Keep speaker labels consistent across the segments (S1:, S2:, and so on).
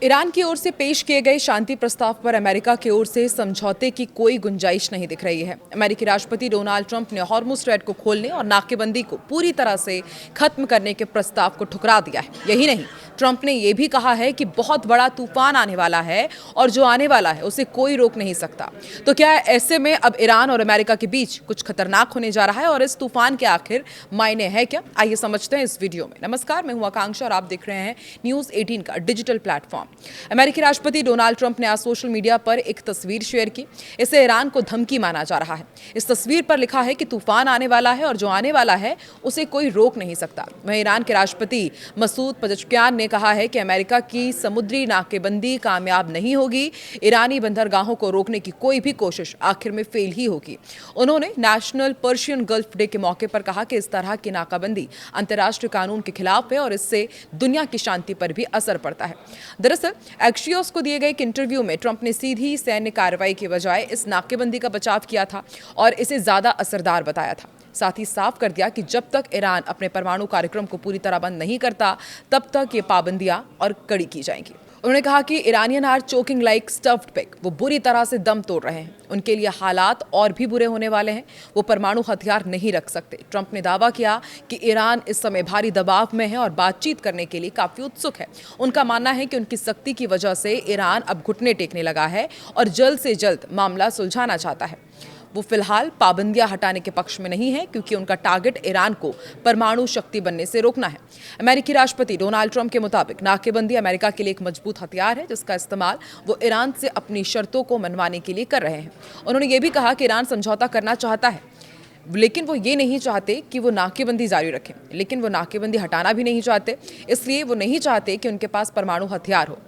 S1: Iran की ओर से पेश किए गए शांति प्रस्ताव पर अमेरिका की ओर से समझौते की कोई गुंजाइश नहीं दिख रही है। अमेरिकी राष्ट्रपति डोनाल्ड ट्रंप ने हॉर्मुज़ स्ट्रैट को खोलने और नाकेबंदी को पूरी तरह से खत्म करने के प्रस्ताव को ठुकरा दिया है। यही नहीं, ट्रंप ने यह भी कहा है कि बहुत बड़ा तूफान आने वाला है और जो आने वाला है उसे कोई रोक नहीं सकता। तो क्या ऐसे में अब ईरान और अमेरिका के बीच कुछ खतरनाक होने जा रहा है और इस तूफान के आखिर मायने हैं क्या? आइए समझते हैं इस वीडियो में। नमस्कार, मैं हूं आकांक्षा और आप देख रहे हैं न्यूज़ 18 का डिजिटल प्लेटफॉर्म। अमेरिकी राष्ट्रपति डोनाल्ड ट्रंप ने आज सोशल मीडिया पर एक तस्वीर शेयर की। इसे ईरान को धमकी माना जा रहा है। इस तस्वीर पर लिखा है कि तूफान आने वाला है और जो आने वाला है उसे कोई रोक नहीं सकता। वहीं ईरान के राष्ट्रपति मसूद पज़ेश्कियान ने कहा है कि अमेरिका की समुद्री नाकेबंदी कामयाब नहीं होगी। ईरानी बंदरगाहों को रोकने की कोई भी कोशिश आखिर में फेल ही होगी। उन्होंने नेशनल पर्शियन गल्फ डे के मौके पर कहा कि इस तरह की नाकाबंदी अंतर्राष्ट्रीय कानून के खिलाफ है और इससे दुनिया की शांति पर भी असर पड़ता है। दरअसल एक्सियोस को दिए गए एक इंटरव्यू में ट्रंप ने सीधी सैन्य कार्रवाई के बजाय इस नाकेबंदी का बचाव किया था और इसे ज्यादा असरदार बताया था। साथ ही साफ कर दिया कि जब तक ईरान अपने परमाणु कार्यक्रम को पूरी तरह बंद नहीं करता तब तक ये पाबंदियां और कड़ी की जाएंगी। उन्होंने कहा कि Iranians are choking like stuffed pig, वो बुरी तरह से दम तोड़ रहे हैं। उनके लिए हालात और भी बुरे होने वाले हैं। वो परमाणु हथियार नहीं रख सकते। ट्रंप ने दावा किया कि ईरान इस समय भारी दबाव में है और बातचीत करने के लिए काफी उत्सुक है। उनका मानना है कि उनकी सख्ती की वजह से ईरान अब घुटने टेकने लगा है और जल्द से जल्द मामला सुलझाना चाहता है। वो फिलहाल पाबंदियां हटाने के पक्ष में नहीं है क्योंकि उनका टारगेट ईरान को परमाणु शक्ति बनने से रोकना है। अमेरिकी राष्ट्रपति डोनाल्ड ट्रंप के मुताबिक नाकेबंदी अमेरिका के लिए एक मजबूत हथियार है जिसका इस्तेमाल वो ईरान से अपनी शर्तों को मनवाने के लिए कर रहे हैं। उन्होंने ये भी कहा कि ईरान समझौता करना चाहता है लेकिन वो ये नहीं चाहते कि वो नाकेबंदी जारी रखें, लेकिन वो नाकेबंदी हटाना भी नहीं चाहते। इसलिए वो नहीं चाहते कि उनके पास परमाणु हथियार हो।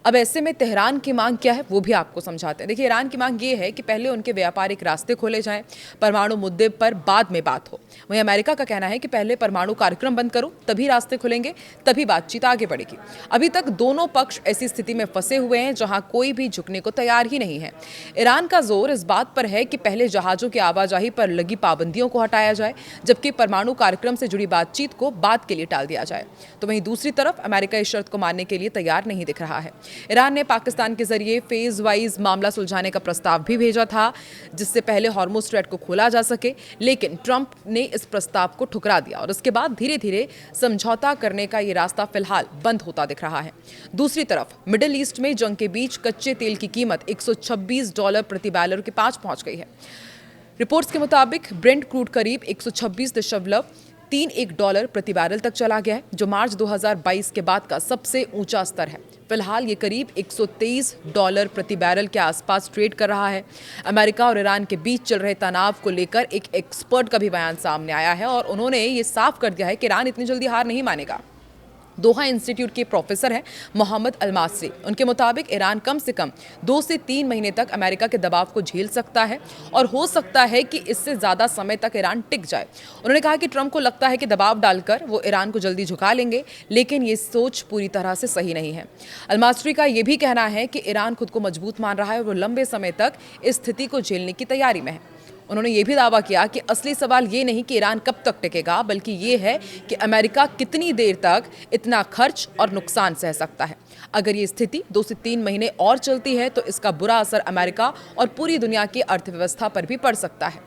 S1: अब ऐसे में तेहरान की मांग क्या है वो भी आपको समझाते हैं। देखिए, ईरान की मांग ये है कि पहले उनके व्यापारिक रास्ते खोले जाएं, परमाणु मुद्दे पर बाद में बात हो। वहीं अमेरिका का कहना है कि पहले परमाणु कार्यक्रम बंद करो, तभी रास्ते खुलेंगे, तभी बातचीत आगे बढ़ेगी। अभी तक दोनों पक्ष ऐसी स्थिति में फंसे हुए हैं जहां कोई भी झुकने को तैयार ही नहीं है। ईरान का जोर इस बात पर है कि पहले जहाजों की आवाजाही पर लगी पाबंदियों को हटाया जाए, जबकि परमाणु कार्यक्रम से जुड़ी बातचीत को बाद के लिए टाल दिया जाए। तो वहीं दूसरी तरफ अमेरिका इस शर्त को मानने के लिए तैयार नहीं दिख रहा है। ईरान ने पाकिस्तान के जरिए फेज वाइज मामला सुलझाने का प्रस्ताव भी भेजा था जिससे पहले हॉर्मुज़ स्ट्रैट को खोला जा सके, लेकिन ट्रंप ने इस प्रस्ताव को ठुकरा दिया और उसके बाद धीरे धीरे समझौता करने का ये रास्ता फिलहाल बंद होता दिख रहा है। दूसरी तरफ मिडिल ईस्ट में जंग के बीच कच्चे तेल की कीमत $126 प्रति बैरल के पास पहुंच गई है। रिपोर्ट्स के मुताबिक ब्रेंट क्रूड करीब $126.31 प्रति बैरल तक चला गया है, जो मार्च 2022 के बाद का सबसे ऊंचा स्तर है। फिलहाल ये करीब $123 प्रति बैरल के आसपास ट्रेड कर रहा है। अमेरिका और ईरान के बीच चल रहे तनाव को लेकर एक एक्सपर्ट का भी बयान सामने आया है और उन्होंने ये साफ कर दिया है कि ईरान इतनी जल्दी हार नहीं मानेगा। दोहा इंस्टीट्यूट के प्रोफेसर हैं मोहम्मद अल-मासरी। उनके मुताबिक ईरान कम से कम 2 से 3 महीने तक अमेरिका के दबाव को झेल सकता है और हो सकता है कि इससे ज़्यादा समय तक ईरान टिक जाए। उन्होंने कहा कि ट्रंप को लगता है कि दबाव डालकर वो ईरान को जल्दी झुका लेंगे, लेकिन ये सोच पूरी तरह से सही नहीं है। अल-मासरी का ये भी कहना है कि ईरान खुद को मजबूत मान रहा है और वो लंबे समय तक इस स्थिति को झेलने की तैयारी में है। उन्होंने ये भी दावा किया कि असली सवाल ये नहीं कि ईरान कब तक टिकेगा, बल्कि ये है कि अमेरिका कितनी देर तक इतना खर्च और नुकसान सह सकता है। अगर ये स्थिति 2 से 3 महीने और चलती है तो इसका बुरा असर अमेरिका और पूरी दुनिया की अर्थव्यवस्था पर भी पड़ सकता है।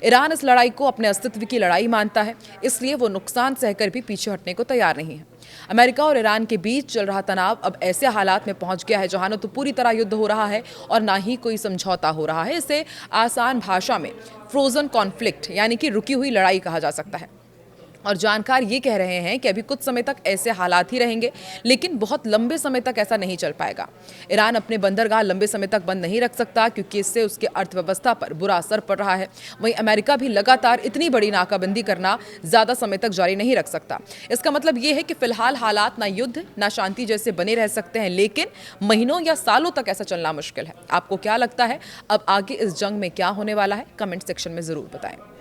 S1: ईरान इस लड़ाई को अपने अस्तित्व की लड़ाई मानता है, इसलिए वो नुकसान सहकर भी पीछे हटने को तैयार नहीं है। अमेरिका और ईरान के बीच चल रहा तनाव अब ऐसे हालात में पहुंच गया है जहां न तो पूरी तरह युद्ध हो रहा है और ना ही कोई समझौता हो रहा है। इसे आसान भाषा में फ्रोजन कॉन्फ्लिक्ट यानी कि रुकी हुई लड़ाई कहा जा सकता है। और जानकार ये कह रहे हैं कि अभी कुछ समय तक ऐसे हालात ही रहेंगे, लेकिन बहुत लंबे समय तक ऐसा नहीं चल पाएगा। ईरान अपने बंदरगाह लंबे समय तक बंद नहीं रख सकता क्योंकि इससे उसकी अर्थव्यवस्था पर बुरा असर पड़ रहा है। वहीं अमेरिका भी लगातार इतनी बड़ी नाकाबंदी करना ज़्यादा समय तक जारी नहीं रख सकता। इसका मतलब ये है कि फिलहाल हालात ना युद्ध ना शांति जैसे बने रह सकते हैं, लेकिन महीनों या सालों तक ऐसा चलना मुश्किल है। आपको क्या लगता है अब आगे इस जंग में क्या होने वाला है? कमेंट सेक्शन में ज़रूर बताएं।